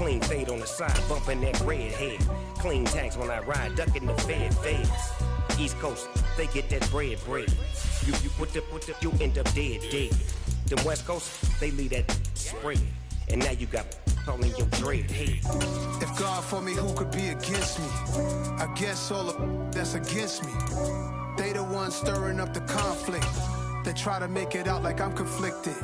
Clean fade on the side, bumping that red head. Clean tags when I ride, ducking the feds. East Coast, they get that bread. You you end up dead. Them West Coast, they leave that spread. And now you got calling your dread head. If God for me, who could be against me? I guess all the that's against me. They the ones stirring up the conflict. They try to make it out like I'm conflicted.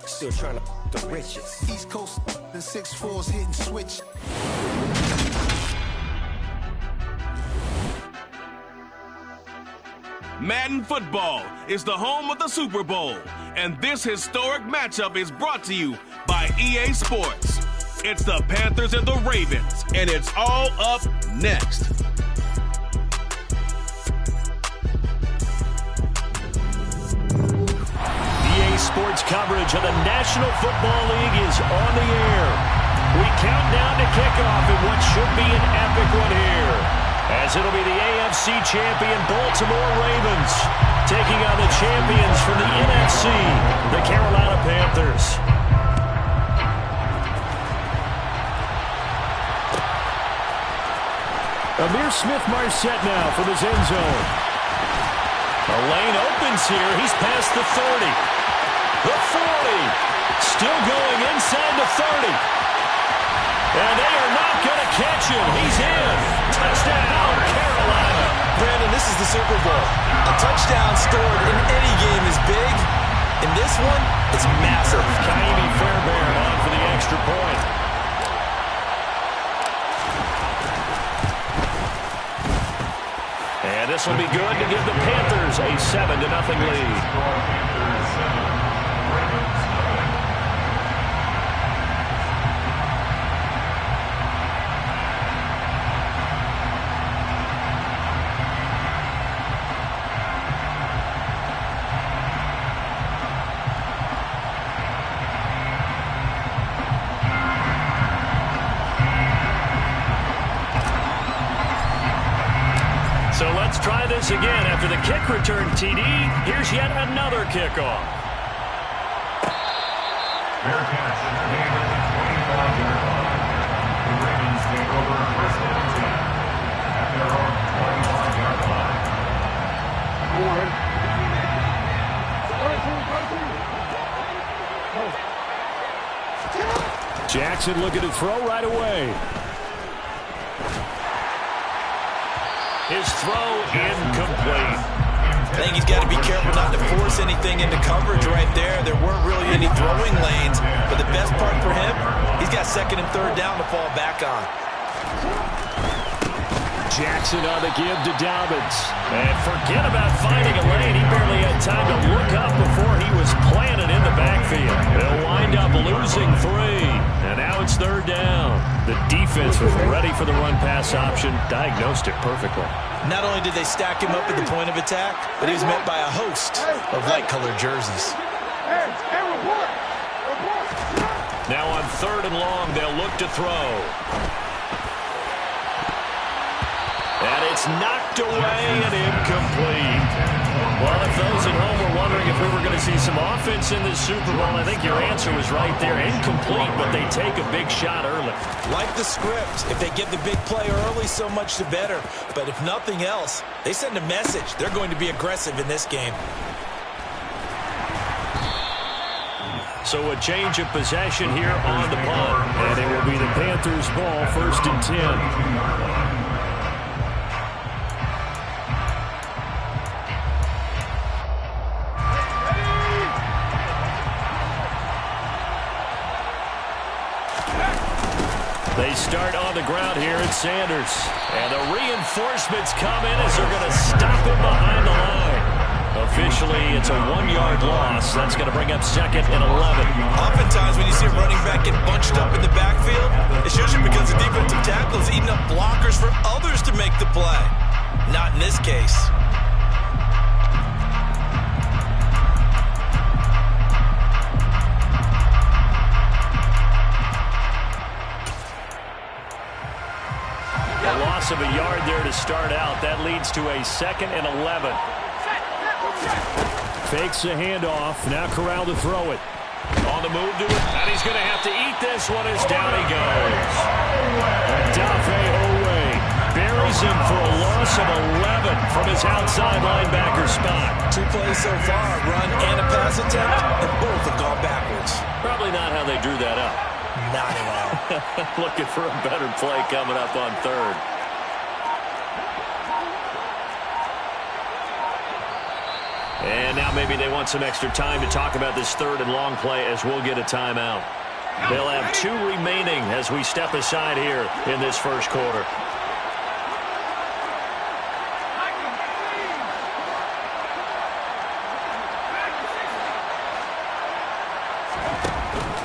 Still trying to the riches. East Coast, the 6'4's hitting switch. Madden Football is the home of the Super Bowl, and this historic matchup is brought to you by EA Sports. It's the Panthers and the Ravens, and it's all up next. EA Sports coverage of the National Football League is on the air. We count down to kickoff in what should be an epic one here, as it'll be the AFC champion Baltimore Ravens taking on the champions from the NFC, the Carolina Panthers. Amir Smith-Marset now from his end zone. The lane opens here. He's past the 30. The 40. Still going inside the 30. And they are not going to catch him. He's in. Touchdown, Carolina. Brandon, this is the Super Bowl. A touchdown scored in any game is big. In this one, it's massive. Kaimi Fairbairn on for the extra point. And this will be good to give the Panthers a 7-0 lead. So let's try this again. After the kick return TD, here's yet another kickoff. Bearcats in the game at the 25-yard line. The Ravens take over first and 10 at their own 25-yard line. Jackson looking to throw right away. His throw incomplete. I think he's got to be careful not to force anything into coverage right there. There weren't really any throwing lanes, but the best part for him, he's got second and third down to fall back on. Jackson on the give to Dobbins. And forget about finding a lane. He barely had time to look up before he was planted in the backfield. They'll wind up losing 3. And now it's third down. The defense was ready for the run-pass option, diagnosed it perfectly. Not only did they stack him up at the point of attack, but he was met by a host of light-colored jerseys. Now on third and long, they'll look to throw. And it's knocked away and incomplete. Well, if those at home were wondering if we were going to see some offense in this Super Bowl, I think your answer was right there. Incomplete, but they take a big shot early. Like the script, if they give the big play early, so much the better. But if nothing else, they send a message. They're going to be aggressive in this game. So a change of possession here on the punt. And it will be the Panthers' ball, first and 10. They start on the ground here at Sanders. And the reinforcements come in as they're going to stop him behind the line. Officially, it's a 1-yard loss. That's going to bring up second and 11. Oftentimes, when you see a running back get bunched up in the backfield, it's usually because the defensive tackle is eating up blockers for others to make the play. Not in this case. A loss of a yard there to start out. That leads to a second and 11. Fakes the handoff. Now Corral to throw it. On the move to it, and he's going to have to eat this one as down he goes. Dafe Owe buries him for a loss of 11 from his outside linebacker spot. 2 plays so far, a run and a pass attempt, and both have gone backwards. Probably not how they drew that up. Not at all. Looking for a better play coming up on third. And now maybe they want some extra time to talk about this third and long play as we'll get a timeout. They'll have 2 remaining as we step aside here in this first quarter.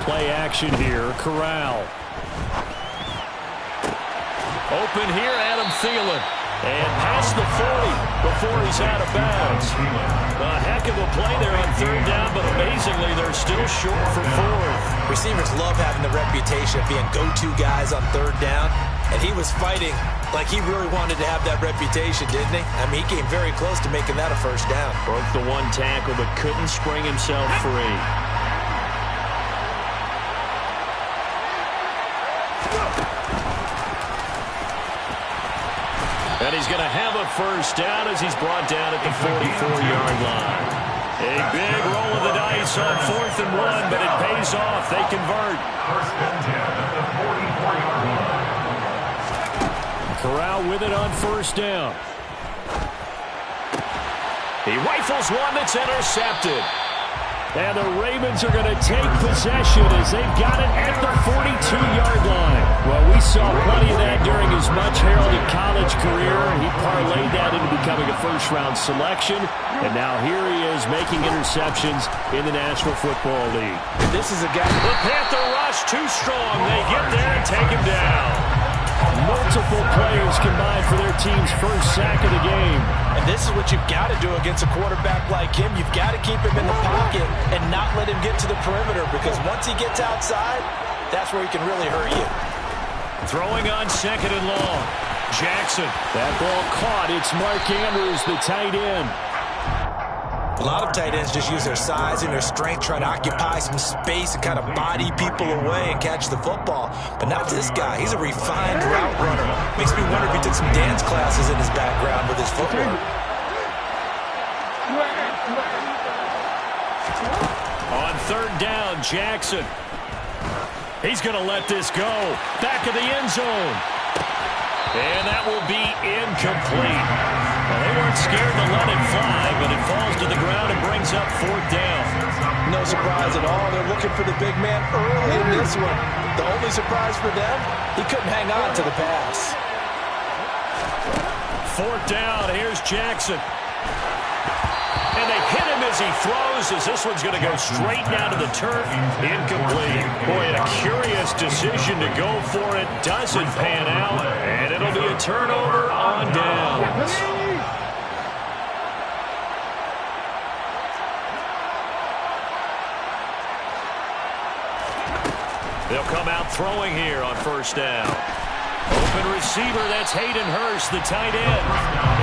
Play action here. Corral. Open here, Adam Thielen. And past the 40 before he's out of bounds. A heck of a play there on third down, but amazingly, they're still short for fourth. Receivers love having the reputation of being go-to guys on third down, and he was fighting like he really wanted to have that reputation, didn't he? I mean, he came very close to making that a first down. Broke the 1 tackle, but couldn't spring himself free. And he's going to have a first down as he's brought down at the 44-yard line. A big roll of the dice on 4th and 1, but it pays off. They convert. First and 10 at the 44-yard line. Corral with it on first down. He rifles one that's intercepted. And the Ravens are going to take possession as they've got it at the 42-yard line. Well, we saw plenty of that during his much-heralded college career. He parlayed that into becoming a first-round selection. And now here he is making interceptions in the National Football League. This is a guy. The Panther rush too strong. They get there and take him down. Multiple players combined for their team's first sack of the game. And this is what you've got to do against a quarterback like him. You've got to keep him in the pocket and not let him get to the perimeter, because once he gets outside, that's where he can really hurt you. Throwing on 2nd and long. Jackson. That ball caught. It's Mark Andrews, the tight end. A lot of tight ends just use their size and their strength, try to occupy some space and kind of body people away and catch the football. But not this guy. He's a refined route runner. Makes me wonder if he took some dance classes in his background with his footwork. On third down, Jackson. He's going to let this go. Back of the end zone. And that will be incomplete. Well, they weren't scared to let it fly, but it falls to the ground and brings up 4th down. No surprise at all. They're looking for the big man early in this one. The only surprise for them, he couldn't hang on to the pass. 4th down. Here's Jackson. And they hit him as he throws, as this one's going to go straight down to the turf. Incomplete. Boy, a curious decision to go for it. Doesn't pan out, and it'll be a turnover on downs. They'll come out throwing here on first down. Open receiver, that's Hayden Hurst, the tight end.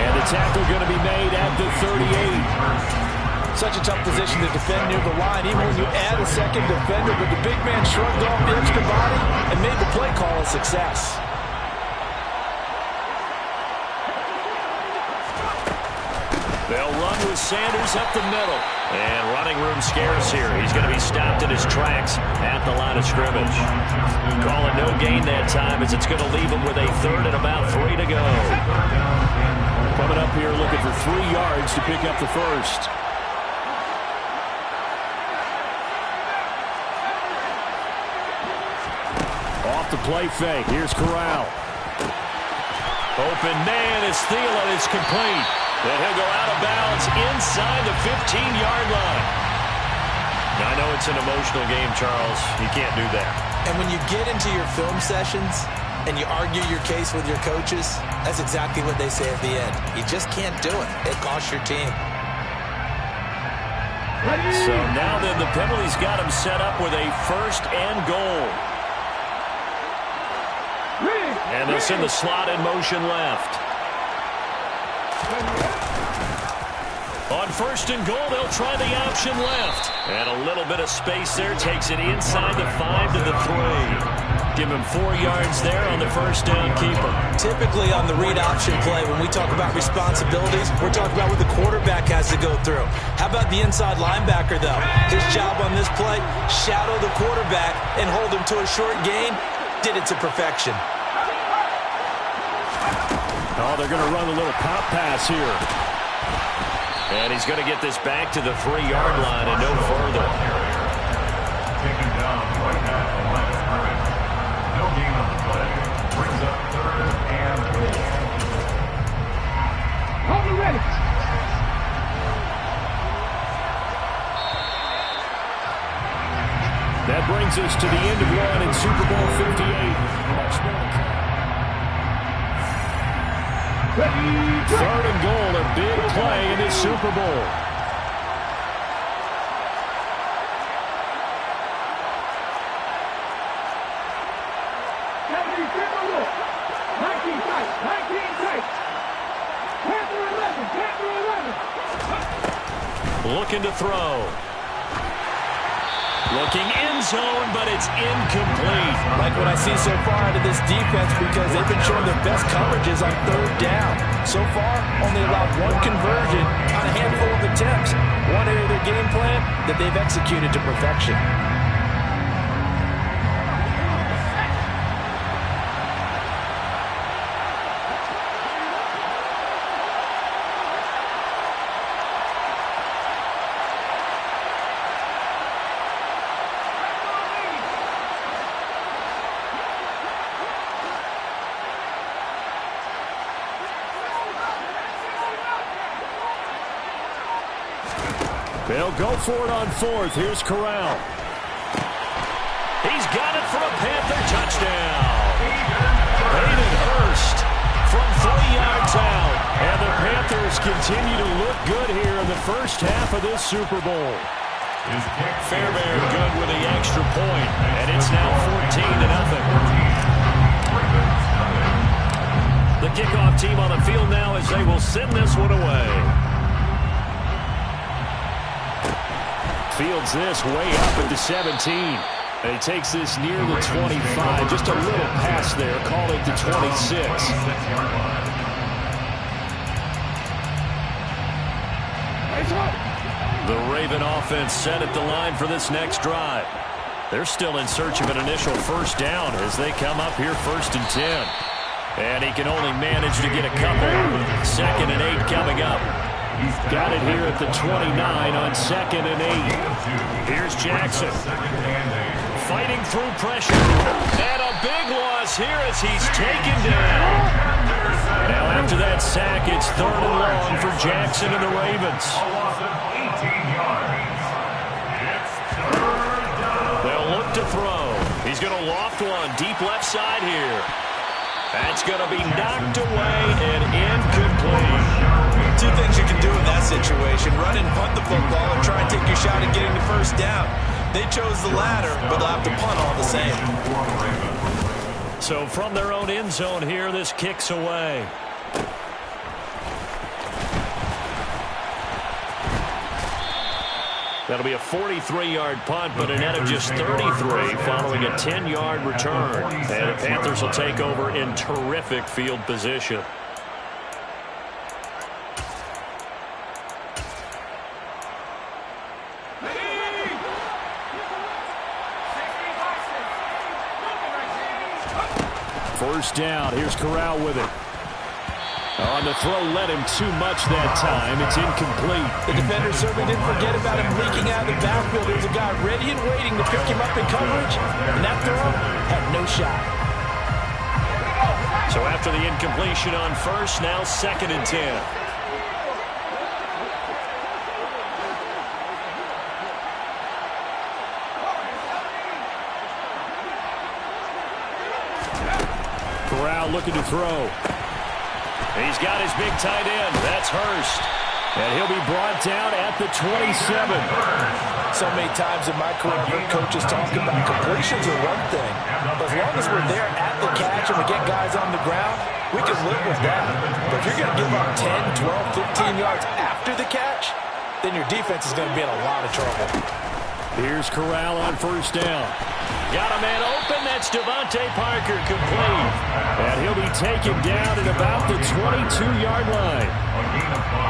And the tackle going to be made at the 38. Such a tough position to defend near the line, even when you add a second defender, but the big man shrugged off the extra body and made the play call a success. They'll run with Sanders up the middle. And running room scarce here. He's going to be stopped in his tracks at the line of scrimmage. Call it no gain that time, as it's going to leave him with a 3rd and about 3 to go. Coming up here looking for 3 yards to pick up the first. Off the play fake. Here's Corral. Open man is Thielen. It's complete. And he'll go out of bounds inside the 15-yard line. Now, I know it's an emotional game, Charles. You can't do that. And when you get into your film sessions and you argue your case with your coaches, that's exactly what they say at the end. You just can't do it. It costs your team. So now then, the penalty's got him set up with a 1st and goal. And they'll send the slot in motion left. On first and goal, they'll try the option left. And a little bit of space there takes it inside the 5 to the 3. Give him 4 yards there on the first down keeper. Typically on the read option play, when we talk about responsibilities, we're talking about what the quarterback has to go through. How about the inside linebacker, though? His job on this play, shadow the quarterback and hold him to a short gain. Did it to perfection. Oh, they're going to run a little pop pass here. And he's going to get this back to the 3-yard line and no further. Taken down right at the line of scrimmage. No gain on the play. Brings up 3rd and goal. Hold me ready. That brings us to the end of one in Super Bowl 58. 3rd and goal, a big play in this Super Bowl. Looking to throw. Looking end zone, but it's incomplete. Like what I see so far out of this defense because they've been showing their best coverages on 3rd down. So far, only allowed 1 conversion on a handful of attempts. One area of their game plan that they've executed to perfection. They'll go for it on 4th. Here's Corral. He's got it for a Panther touchdown. Hayden Hurst from 3 yards out. And the Panthers continue to look good here in the first half of this Super Bowl. Fairbairn good with the extra point, and it's now 14-0. The kickoff team on the field now as they will send this one away. Fields this way up at the 17. And he takes this near the 25. Just a little pass there. Call it the 26. The Raven offense set at the line for this next drive. They're still in search of an initial first down as they come up here 1st and 10. And he can only manage to get a couple. 2nd and 8 coming up. Got it here at the 29 on 2nd and 8. Here's Jackson. Fighting through pressure. And a big loss here as he's taken down. Now after that sack, it's 3rd and long for Jackson and the Ravens. They'll look to throw. He's going to loft one deep left side here. That's going to be knocked away and incomplete. 2 things you can do in that situation. Run and punt the football or try and take your shot at getting the first down. They chose the latter, but they'll have to punt all the same. So from their own end zone here, this kicks away. That'll be a 43-yard punt, but a net of just 33 following a 10-yard return. And the Panthers will take over in terrific field position. First down. Here's Corral with it. On the throw, led him too much that time. It's incomplete. The defender certainly didn't forget about him leaking out of the backfield. There was a guy ready and waiting to pick him up in coverage, and that throw had no shot. So after the incompletion on first, now 2nd and 10. Corral looking to throw. He's got his big tight end. That's Hurst. And he'll be brought down at the 27. So many times in my career, I've heard coaches talk about completions are one thing. But as long as we're there at the catch and we get guys on the ground, we can live with that. But if you're going to give up 10, 12, 15 yards after the catch, then your defense is going to be in a lot of trouble. Here's Corral on first down. Got a man open. That's Devontae Parker, complete. And he'll be taken down at about the 22-yard line.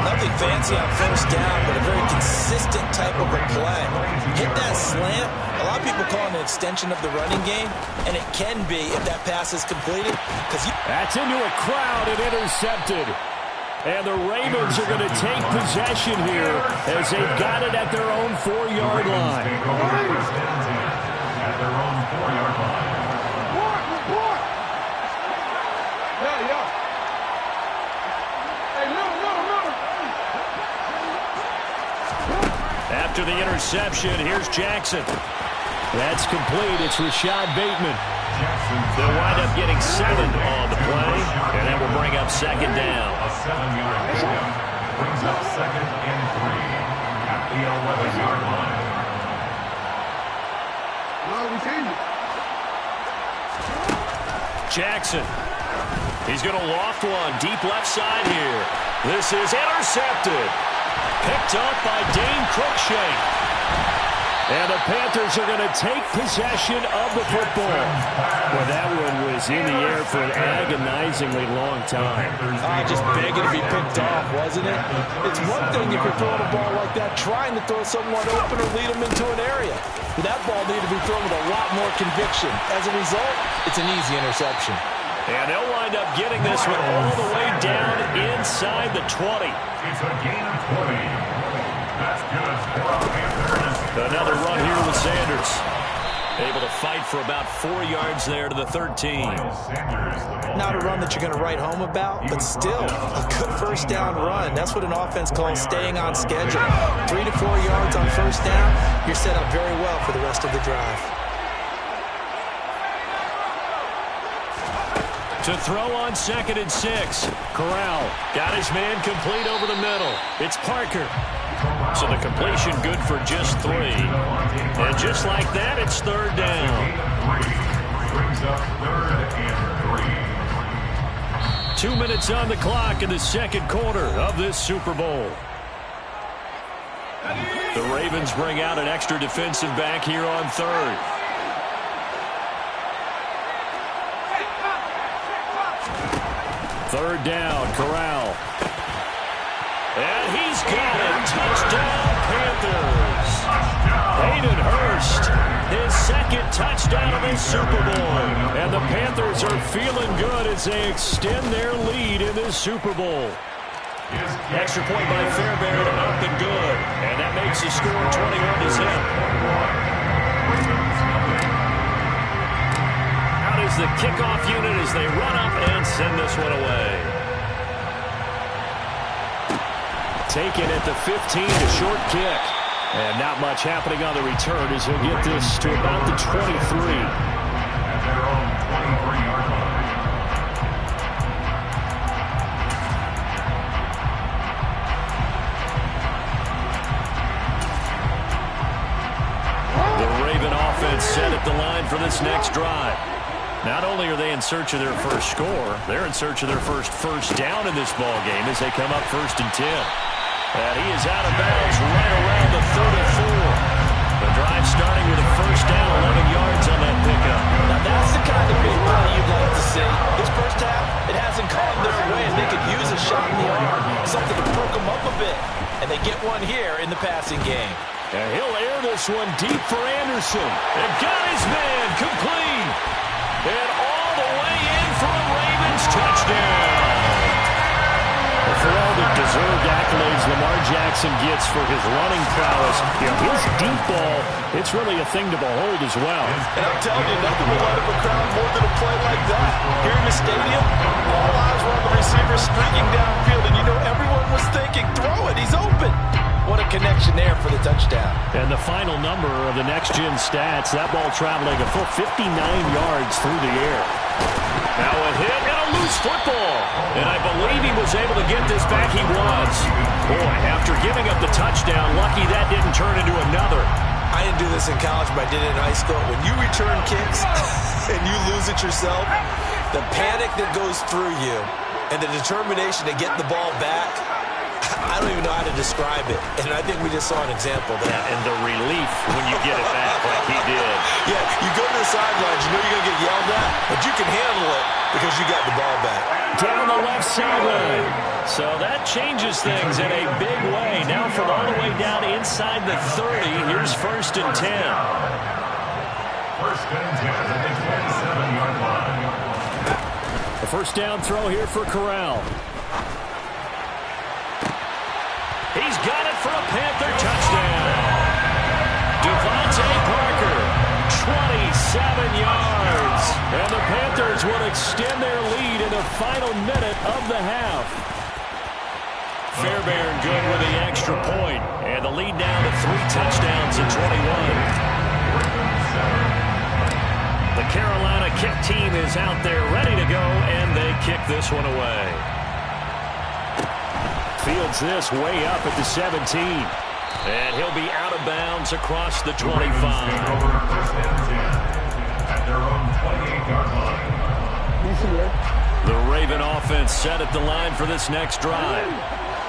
Nothing fancy on first down, but a very consistent type of a play. Hit that slant. A lot of people call it an extension of the running game, and it can be if that pass is completed. That's into a crowd and intercepted. And the Ravens are going to take possession here as they've got it at their own 4-yard line. At their own 4-yard line. Report! Yeah. Hey, no. After the interception, here's Jackson. That's complete. It's Rashad Bateman. They'll wind up getting 7 on the play, and that will bring up second down. A 7-yard pickup brings up 2nd and 3 at the 11-yard line. Jackson. He's going to loft one deep left side here. This is intercepted. Picked up by Dane Cruikshank. And the Panthers are going to take possession of the football. Well, that one was in the air for an agonizingly long time. Just begging to be picked off, wasn't it? It's one thing if you're throwing a ball like that, trying to throw someone open or lead them into an area. But that ball needed to be thrown with a lot more conviction. As a result, it's an easy interception. And they'll wind up getting this one all the way down inside the 20. It's a gain of 20. That's good for our Panthers. Another run here with Sanders. Able to fight for about 4 yards there to the 13. Not a run that you're going to write home about, but still a good first down run. That's what an offense calls staying on schedule. 3 to 4 yards on first down, you're set up very well for the rest of the drive. To throw on 2nd and 6. Corral got his man complete over the middle. It's Parker. So the completion good for just 3. And just like that, it's 3rd down. Brings up 3rd and 3. 2 minutes on the clock in the second quarter of this Super Bowl. The Ravens bring out an extra defensive back here on 3rd. Third down, Corral. And he's got it. Touchdown, Panthers. Hayden Hurst, his 2nd touchdown of this Super Bowl. And the Panthers are feeling good as they extend their lead in this Super Bowl. Extra point by Fairbairn and up and good. And that makes the score 21 to 0. Out is the kickoff unit as they run up and send this one away. Taken at the 15, a short kick. And not much happening on the return as he'll get this to about the 23. At their own 23-yard line. The Raven offense set at the line for this next drive. Not only are they in search of their first score, they're in search of their first down in this ball game as they come up 1st and 10. And he is out of bounds right around the 34. The drive starting with a first down, 11 yards on that pickup. Now that's the kind of big play you'd like to see. This first half, it hasn't gone their way, and they could use a shot in the arm, something to perk them up a bit. And they get one here in the passing game. And he'll air this one deep for Anderson. And got his man complete. And all the way in for a Ravens touchdown. For all the deserved accolades Lamar Jackson gets for his running prowess, his deep ball, it's really a thing to behold as well. And I'm telling you, nothing will light up a crowd more than a play like that. Here in the stadium, all eyes were on the receiver streaking downfield, and you know everyone was thinking, throw it, he's open. What a connection there for the touchdown. And the final number of the next-gen stats, that ball traveling a full 59 yards through the air. Now a hit and a loose football. And I believe he was able to get this back. He was. Boy, after giving up the touchdown, lucky that didn't turn into another. I didn't do this in college, but I did it in high school. When you return kicks and you lose it yourself, the panic that goes through you and the determination to get the ball back, I don't even know how to describe it. And I think we just saw an example of that. Yeah, and the relief when you get it back like he did. Yeah, you go to the sidelines, you know you're going to get yelled at, but you can handle it because you got the ball back. Down the left sideline. So that changes things in a big way. Now from all the way down inside the 30, here's 1st and 10. 1st and 10 at the 27-yard line. The first down throw here for Corral. He's got it for a Panther touchdown. Devontae Parker, 27 yards. And the Panthers will extend their lead in the final minute of the half. Fairbairn good with the extra point. And the lead down to 3 touchdowns in 21. The Carolina kick team is out there ready to go, and they kick this one away. Fields this way up at the 17. And he'll be out of bounds across the 25. At their own 28-yard line. The Raven offense set at the line for this next drive.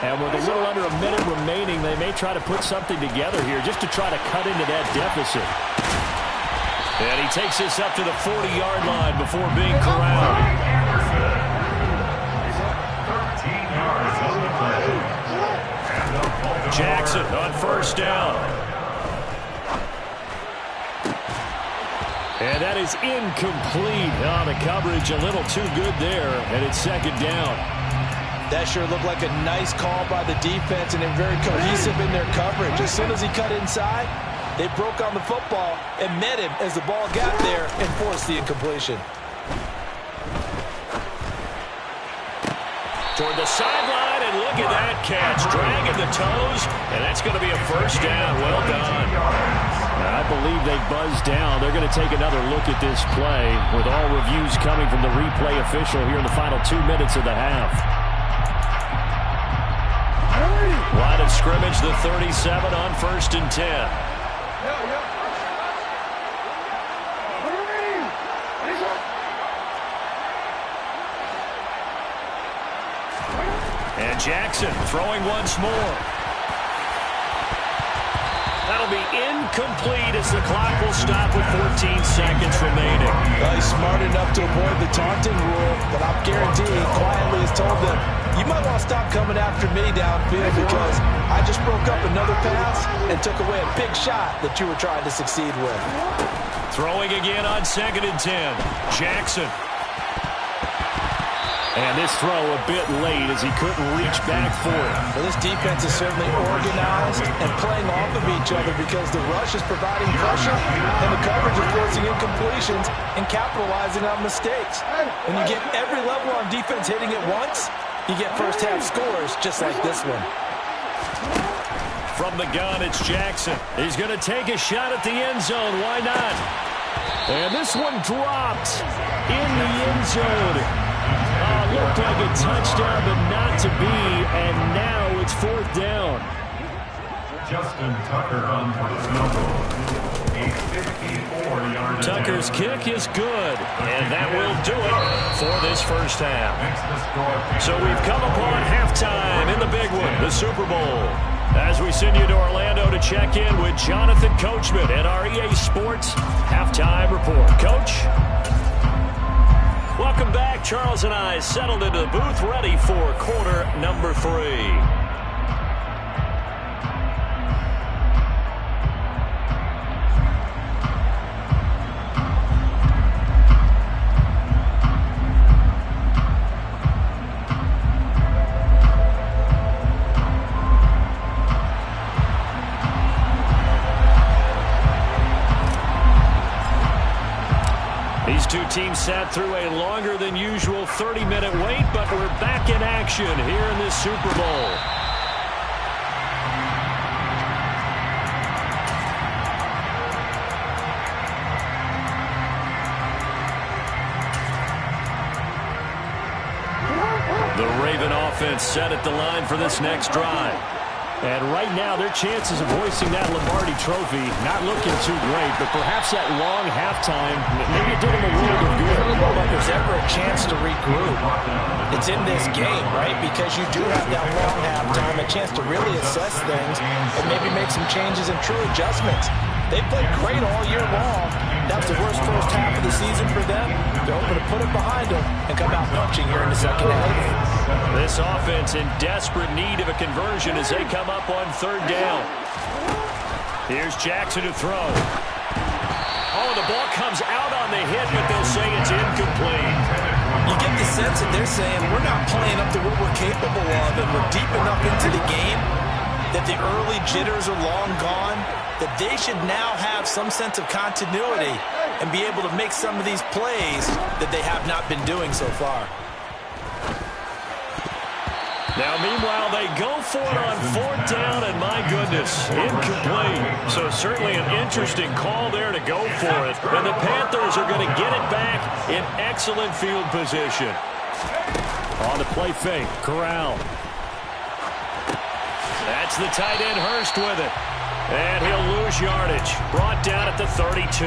And with a little under a minute remaining, they may try to put something together here just to try to cut into that deficit. And he takes this up to the 40-yard line before being corralled. Jackson on first down. And that is incomplete. Oh, the coverage a little too good there, and it's 2nd down. That sure looked like a nice call by the defense, and they're very cohesive in their coverage. As soon as he cut inside, they broke on the football and met him as the ball got there and forced the incompletion. Toward the sideline, and look at that catch. Dragging the toes, and that's going to be a first down. Well done. I believe they buzzed down. They're going to take another look at this play with all reviews coming from the replay official here in the final 2 minutes of the half. Line of scrimmage, the 37 on 1st and 10. And Jackson throwing once more. That'll be incomplete as the clock will stop with 14 seconds remaining. Well, he's smart enough to avoid the taunting rule, but I'm guaranteeing quietly has told them, you might want to stop coming after me downfield because I just broke up another pass and took away a big shot that you were trying to succeed with. Throwing again on 2nd and 10. Jackson. And this throw a bit late as he couldn't reach back for it. Well, this defense is certainly organized and playing off of each other because the rush is providing pressure and the coverage is forcing incompletions and capitalizing on mistakes. When you get every level on defense hitting it once, you get first-half scores just like this one. From the gun, it's Jackson. He's going to take a shot at the end zone. Why not? And this one dropped in the end zone. Looked like a touchdown, but not to be, and now it's 4th down. Justin Tucker on for the field goal. A 54-yard Tucker's kick is good, and that will do it for this first half. So we've come upon halftime in the big one, the Super Bowl. As we send you to Orlando to check in with Jonathan Coachman at our EA Sports Halftime Report. Coach? Welcome back. Charles and I settled into the booth ready for quarter number 3. These two teams sat through a longer than usual 30-minute wait, but we're back in action here in this Super Bowl. The Raven offense set at the line for this next drive. And right now, their chances of hoisting that Lombardi trophy not looking too great, but perhaps that long halftime, maybe it did them a world of good. Well, if there's ever a chance to regroup, it's in this game, right? Because you do have that long halftime, a chance to really assess things and maybe make some changes and true adjustments. They played great all year long. That was the worst first half of the season for them. They're hoping to put it behind them and come out punching here in the second half. This offense in desperate need of a conversion as they come up on third down. Here's Jackson to throw. Oh, the ball comes out on the hit, but they'll say it's incomplete. You get the sense that they're saying we're not playing up to what we're capable of, and we're deep enough into the game that the early jitters are long gone, that they should now have some sense of continuity and be able to make some of these plays that they have not been doing so far. Now, meanwhile, they go for it on fourth down, and my goodness, incomplete. So certainly an interesting call there to go for it. And the Panthers are going to get it back in excellent field position. On the play fake, Corral. That's the tight end, Hurst, with it. And he'll lose yardage. Brought down at the 32.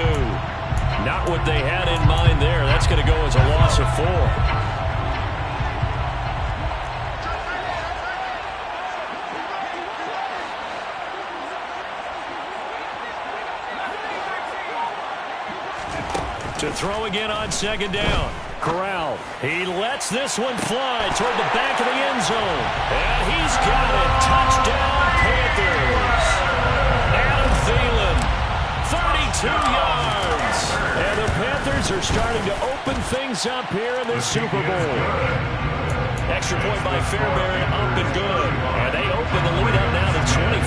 Not what they had in mind there. That's going to go as a loss of 4. To throw again on second down. Corral. He lets this one fly toward the back of the end zone. And he's got it. Touchdown, Panthers. Adam Thielen, 32 yards. And the Panthers are starting to open things up here in the Super Bowl. Extra point by Fairbairn, up and good. And they open the lead up now to 25.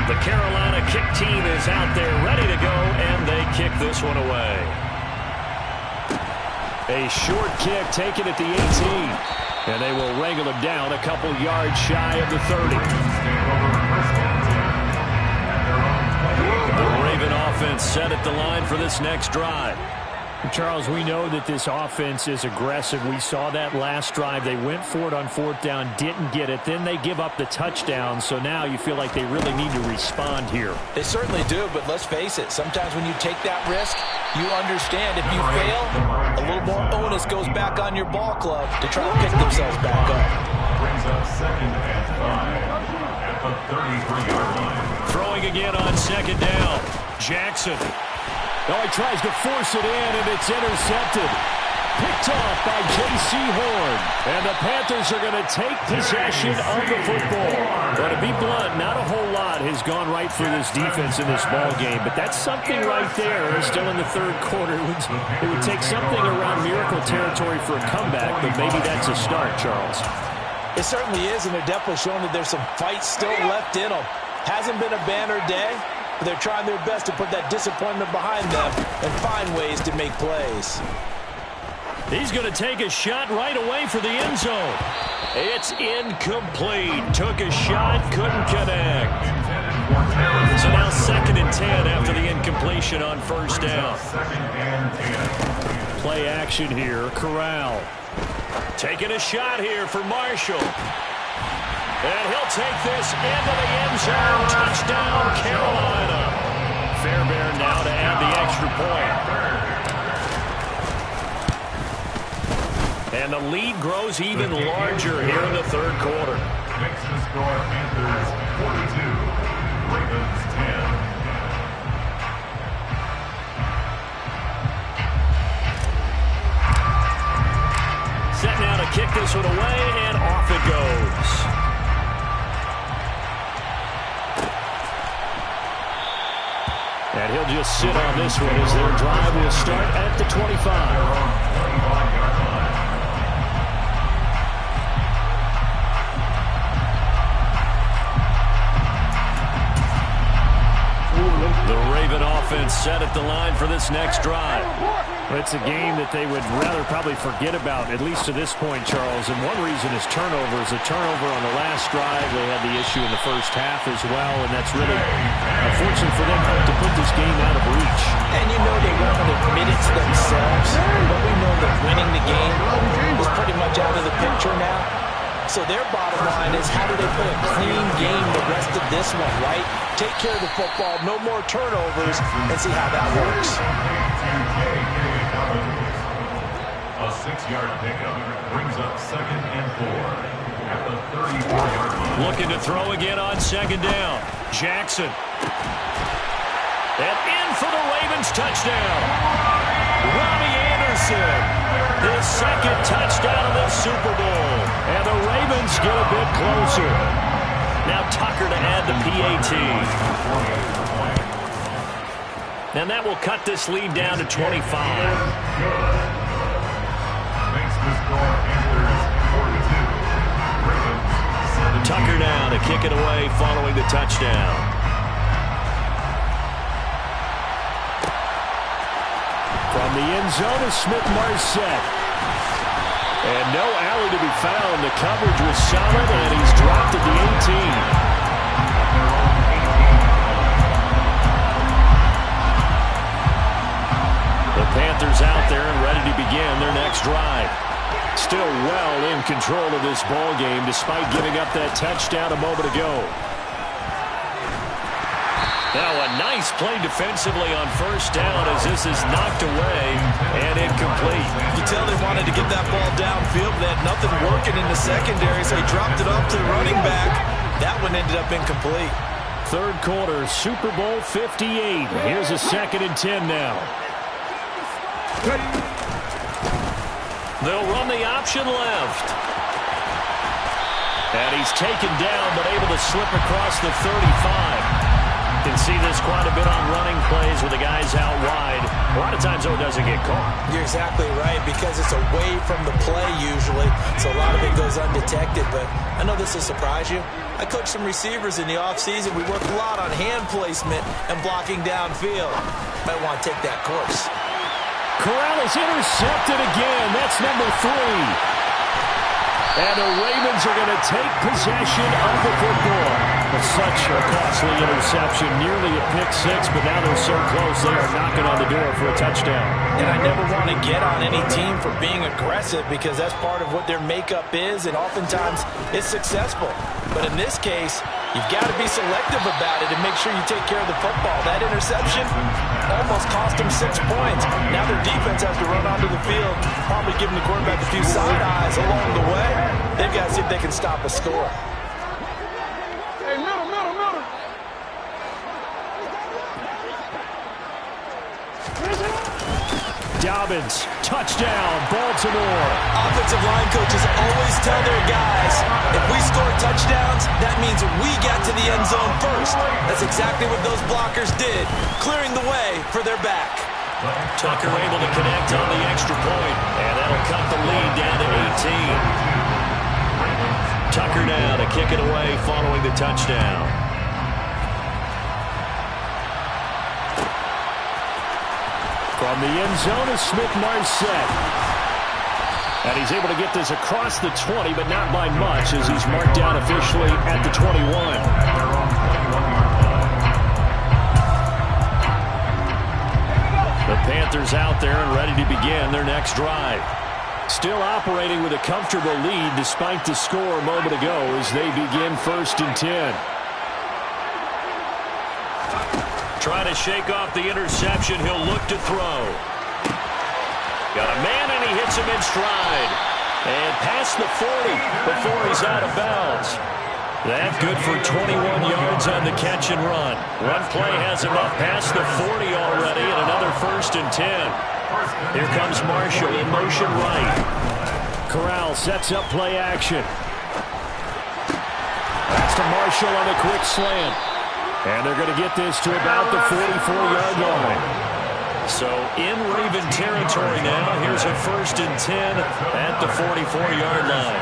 The Carolina kick team is out there ready to go, and they kick this one away. A short kick taken at the 18. And they will wrangle him down a couple yards shy of the 30. The Raven offense set at the line for this next drive. Charles, we know that this offense is aggressive. We saw that last drive. They went for it on fourth down, didn't get it. Then they give up the touchdown. So now you feel like they really need to respond here. They certainly do, but let's face it. Sometimes when you take that risk, you understand if you fail, a little more onus goes back on your ball club to try to pick themselves back up. Brings up second and 5 at the 33-yard line. Throwing again on second down. Jackson. Oh, he tries to force it in, and it's intercepted. Picked off by J.C. Horn. And the Panthers are going to take possession of the football. But to be blunt, not a whole lot has gone right for this defense in this ball game. But that's something right there. They're still in the third quarter. It would take something around miracle territory for a comeback, but maybe that's a start, Charles. It certainly is, and they're definitely showing that there's some fight still left in them. Hasn't been a banner day. They're trying their best to put that disappointment behind them and find ways to make plays. He's going to take a shot right away for the end zone. It's incomplete. Took a shot, couldn't connect. So now 2nd and 10 after the incompletion on first down. Play action here. Corral. Taking a shot here for Marshall. And he'll take this into the end zone. Touchdown, Carolina. Fairbairn now to add the extra point. And the lead grows even larger here in the third quarter. Makes the score Panthers 42, Ravens 10. Set now to kick this one away, and off it goes. And he'll just sit on this one as their drive will start at the 25. The Raven offense set at the line for this next drive. It's a game that they would rather probably forget about, at least to this point, Charles. And one reason is turnovers. A turnover on the last drive. They had the issue in the first half as well, and that's really unfortunate for them to put this game out of reach. And you know they won't admit it to themselves, but we know that winning the game is pretty much out of the picture now. So their bottom line is, how do they play a clean game the rest of this one, right? Take care of the football, no more turnovers, and see how that works. A 6-yard pickup brings up 2nd and 4 at the 34-yard line. Looking to throw again on 2nd down. Jackson. And in for the Ravens touchdown. Robbie Anderson. His 2nd touchdown of this Super Bowl. And the Ravens get a bit closer. Now Tucker to add the PAT. And that will cut this lead down to 25. Tucker now to kick it away following the touchdown. From the end zone is Smith-Marset. And no alley to be found. The coverage was solid, and he's dropped at the 18. The Panthers out there and ready to begin their next drive. Still well in control of this ball game despite giving up that touchdown a moment ago. Now a nice play defensively on 1st down as this is knocked away and incomplete. You tell they wanted to get that ball downfield. They had nothing working in the secondary, so he dropped it up to the running back. That one ended up incomplete. 3rd quarter, Super Bowl 58. Here's a 2nd and 10 now. They'll run the option left. And he's taken down but able to slip across the 35. You can see this quite a bit on running plays with the guys out wide. A lot of times, though, it doesn't get caught. You're exactly right, because it's away from the play usually, so a lot of it goes undetected. But I know this will surprise you. I coached some receivers in the offseason. We worked a lot on hand placement and blocking downfield. Might want to take that course. Corral is intercepted again. That's number 3. And the Ravens are going to take possession of the football. But such a costly interception, nearly a pick 6, but now they're so close they are knocking on the door for a touchdown. And I never want to get on any team for being aggressive because that's part of what their makeup is, and oftentimes it's successful. But in this case, you've got to be selective about it and make sure you take care of the football. That interception almost cost them 6 points. Now their defense has to run onto the field, probably giving the quarterback a few side eyes along the way. They've got to see if they can stop a score. Hey, middle. Dobbins, touchdown, Baltimore. Offensive line coaches always tell their guys, if we score touchdowns, that means we got to the end zone first. That's exactly what those blockers did, clearing the way for their back. Tucker able to connect on the extra point, and that'll cut the lead down to 18. Tucker now to kick it away following the touchdown. From the end zone is Smith-Marset. And he's able to get this across the 20, but not by much as he's marked down officially at the 21. The Panthers out there and ready to begin their next drive. Still operating with a comfortable lead despite the score a moment ago as they begin 1st and 10. Trying to shake off the interception. He'll look to throw. Got a man, and he hits him in stride. And past the 40 before he's out of bounds. That's good for 21 yards on the catch and run. Run play has him up past the 40 already, and another 1st and 10. Here comes Marshall in motion right. Corral sets up play action. That's to Marshall on a quick slant. And they're going to get this to about the 44-yard line. So in Raven territory now. Here's a 1st and 10 at the 44-yard line.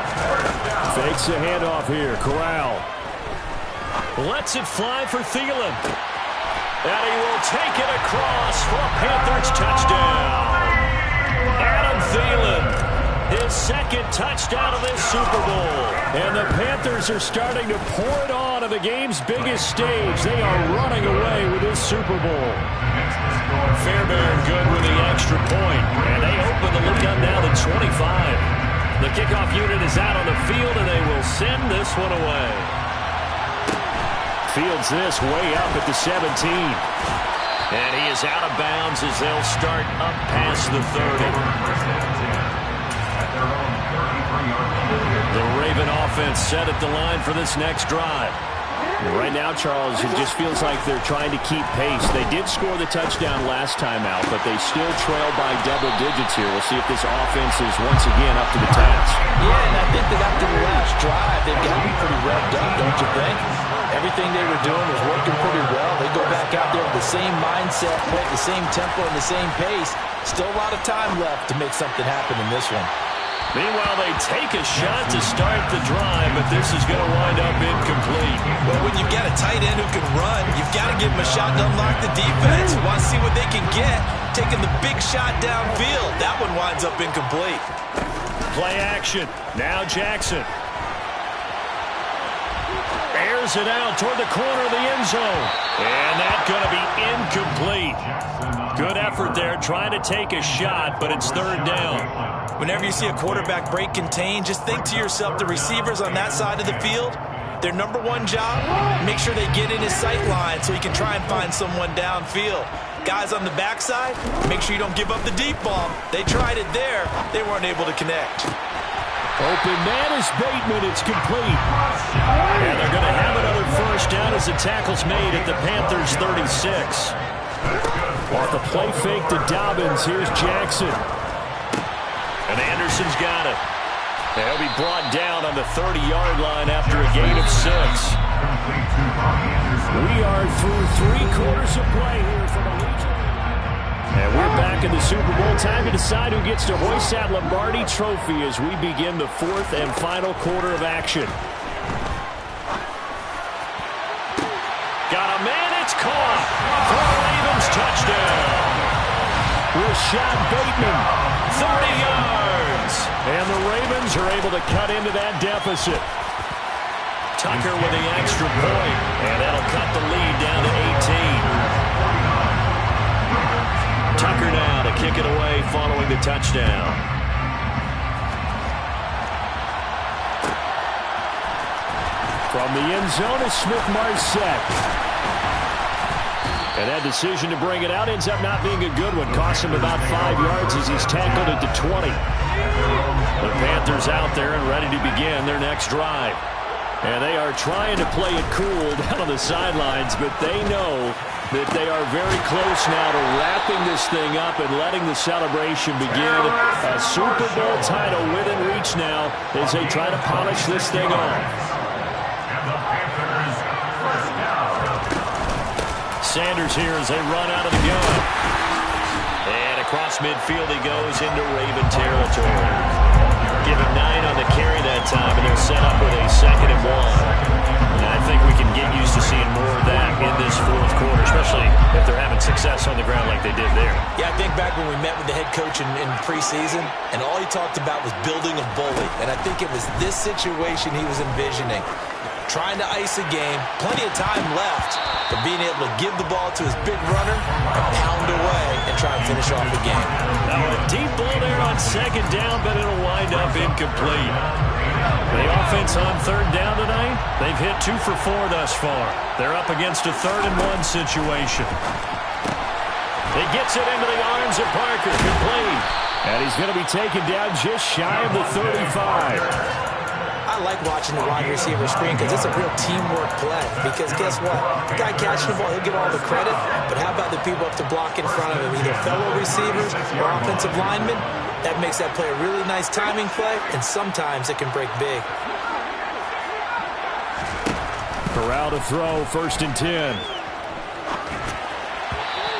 Fakes the handoff here. Corral lets it fly for Thielen. And he will take it across for a Panthers touchdown. Adam Thielen. His 2nd touchdown of this Super Bowl. And the Panthers are starting to pour it on the game's biggest stage. They are running away with this Super Bowl. Fairbairn good with the extra point. And they open the lead up now to 25. The kickoff unit is out on the field, and they will send this one away. Fields this way up at the 17. And he is out of bounds as they'll start up past the 30. The Raven offense set at the line for this next drive. Right now, Charles, it just feels like they're trying to keep pace. They did score the touchdown last time out, but they still trail by double digits here. We'll see if this offense is once again up to the task. Yeah, and I think that after the last drive, they've got to be pretty revved up, don't you think? Everything they were doing was working pretty well. They go back out there with the same mindset, play at the same tempo and the same pace. Still a lot of time left to make something happen in this one. Meanwhile, they take a shot to start the drive, but this is going to wind up incomplete. Well, when you've got a tight end who can run, you've got to give him a shot to unlock the defense. You want to see what they can get, taking the big shot downfield. That one winds up incomplete. Play action. Now Jackson. Airs it out toward the corner of the end zone. And that's going to be incomplete. Good effort there, trying to take a shot, but it's third down. Whenever you see a quarterback break contain, just think to yourself, the receivers on that side of the field, their number one job, make sure they get in his sight line so he can try and find someone downfield. Guys on the backside, make sure you don't give up the deep ball. They tried it there. They weren't able to connect. Open man is Bateman. It's complete. And they're going to have another first down as the tackle's made at the Panthers' 36. Off the play fake to Dobbins, here's Jackson. And Anderson's got it. They'll be brought down on the 30-yard line after a gain of 6. We are through 3 quarters of play here for the Legion. And we're back in the Super Bowl. Time to decide who gets to hoist that Lombardi Trophy as we begin the 4th and final quarter of action. Got a man, it's caught. For the Ravens, touchdown. Rashad Bateman, 30 yards. And the Ravens are able to cut into that deficit. Tucker with the extra point, and that'll cut the lead down to 18. Tucker now to kick it away following the touchdown. From the end zone is Smith-Marsette. And that decision to bring it out ends up not being a good one. Costs him about 5 yards as he's tackled at the 20. The Panthers out there and ready to begin their next drive. And they are trying to play it cool down on the sidelines, but they know that they are very close now to wrapping this thing up and letting the celebration begin. A Super Bowl title within reach now as they try to polish this thing off. Sanders here as they run out of the gun. And across midfield he goes into Raven territory. Give him 9 on the carry that time, and they'll set up with a 2nd and 1. And I think we can get used to seeing more of that in this 4th quarter, especially if they're having success on the ground like they did there. Yeah, I think back when we met with the head coach in preseason, and all he talked about was building a bully. And I think it was this situation he was envisioning. Trying to ice a game, plenty of time left, but being able to give the ball to his big runner and pound away and try and finish off the game. Now a deep ball there on 2nd down, but it'll wind up incomplete. The offense on 3rd down tonight, they've hit 2 for 4 thus far. They're up against a 3rd and 1 situation. He gets it into the arms of Parker, complete. And he's going to be taken down just shy of the 35. I like watching the wide receiver screen because it's a real teamwork play. Because guess what? The guy catching the ball, he'll get all the credit. But how about the people up to block in front of him, either fellow receivers or offensive linemen? That makes that play a really nice timing play, and sometimes it can break big. Corral to throw, 1st and 10.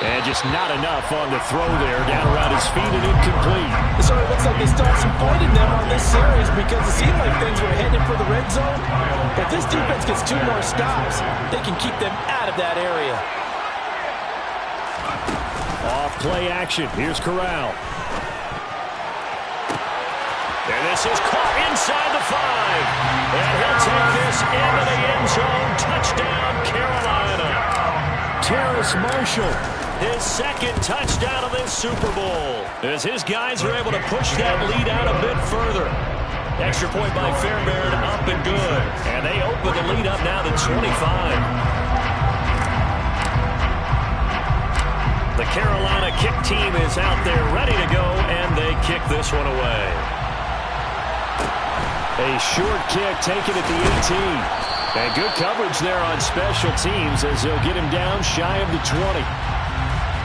And just not enough on the throw there. Down around his feet and incomplete. It sort of looks like they start some fight in them on this series because it seemed like things were headed for the red zone. But this defense gets 2 more stops. They can keep them out of that area. Off play action. Here's Corral. And this is caught inside the 5. And he'll take this into the end zone. Touchdown, Carolina. Terrace Marshall. His 2nd touchdown of this Super Bowl as his guys are able to push that lead out a bit further. Extra point by Fairbairn, up and good. And they open the lead up now to 25. The Carolina kick team is out there ready to go, and they kick this one away. A short kick taken at the 18. And good coverage there on special teams as they'll get him down shy of the 20.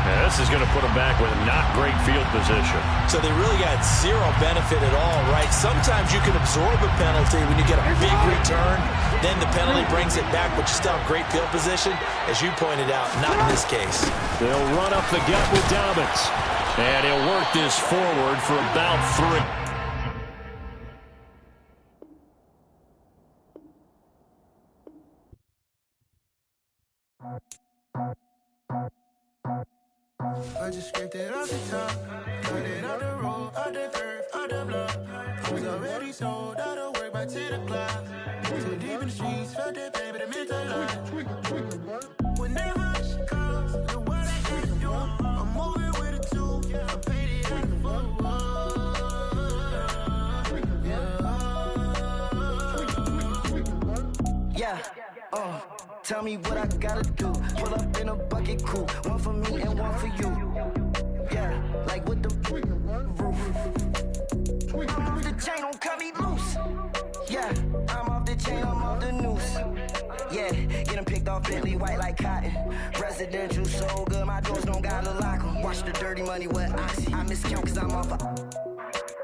Now this is going to put him back with not great field position. So they really got zero benefit at all, right? Sometimes you can absorb a penalty when you get a big return. Then the penalty brings it back, but you still have great field position. As you pointed out, not in this case. They'll run up the gut with Dobbins. And he'll work this forward for about 3. I just scraped it off the top, cut it out the road, out the curve, out the block. I was already sold out of work by 10 o'clock. Too deep in the streets, felt that pain, but it meant a lot. Whenever she calls, the what I gotta do, I'm moving with a 2, I paid it out the phone. Yeah. Tell me what I gotta do. Pull up in a bucket coupe, one for me and one for you. Yeah, like with the roof. I'm off the chain, don't cut me loose. Yeah, I'm off the chain, I'm off the noose. Yeah, getting picked off Bentley white like cotton. Residential so good, my doors don't gotta lock 'em. Watch the dirty money with oxy. I miscount cause I'm off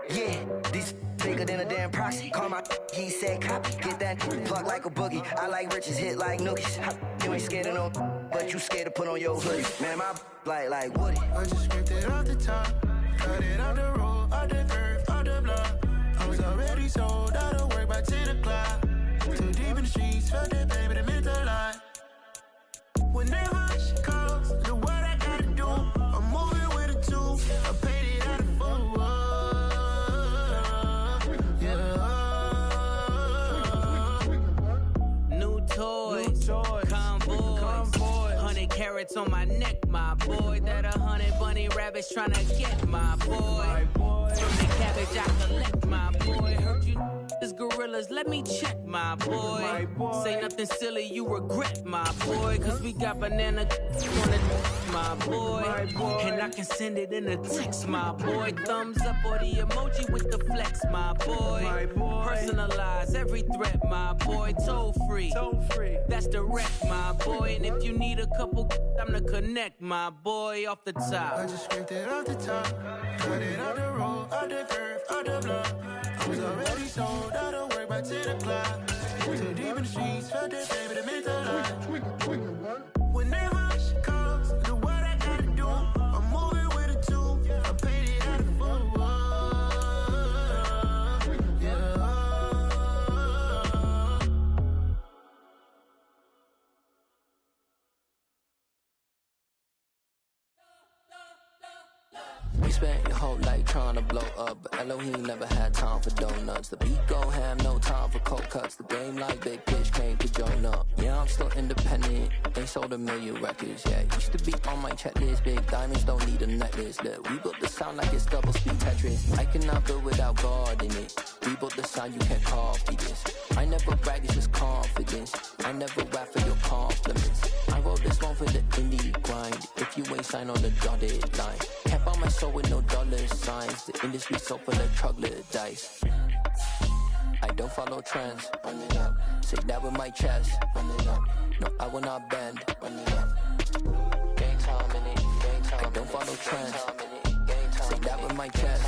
yeah, these bigger than a damn proxy. Call my he said copy. Get that plug like a boogie. I like riches, hit like nookies. You ain't scared of no, but you scared to put on your hoodie. Man, my like Woody. I just scraped it off the top, cut it out the road, out the curve, out the block. I was already sold out of work by 10 o'clock. Too deep in the streets, felt that pain, but it meant a lot. Whenever she calls, the what I gotta do, I'm moving with a 2, I paid it out of full. Toys, convoys, 100 carats on my neck, my boy. That 100 bunny rabbits tryna get my boy. From the cabbage I collect, my boy. Heard you is gorillas, let me check, my boy. Say nothing silly, you regret, my boy. Cause we got banana on the my boy. And I can send it in a text, my boy. Thumbs up or the emoji with the flex, my boy. Personalize every threat, my boy. Toll free. That's direct, my boy. And if you need a couple, I'm to connect, my boy, off the top. I just scraped it off the top, cut it out the road, out the curve, out the block. I was already sold out of work by 10 o'clock. Too deep in the streets, felt that pain, but it meant a lot. Whenever she calls, the what I gotta do, I'm moving with a 2, I paid it out of full. We spent your whole life trying to blow up, but Elohim never had time for donuts. The beat go ham, no time for cold cuts. The game like Big Pitch came to join up. Yeah, I'm still independent. They sold 1 million records. Yeah, used to be on my checklist. Big diamonds don't need a necklace. Look, we built the sound like it's double speed Tetris. I cannot build without God in it. We built the sound, you can't copy this. I never brag, it's just confidence. I never rap for your compliments. I wrote this one for the indie grind. If you ain't signed on the dotted line, can't buy my soul with no dollar signs. The industry so full of troglodytes. I don't follow trends. Run it up. Say that with my chest. Run it up. No, I will not bend. Run it up. Gang time in it. Gang time. I don't follow trends. Say that with my chest.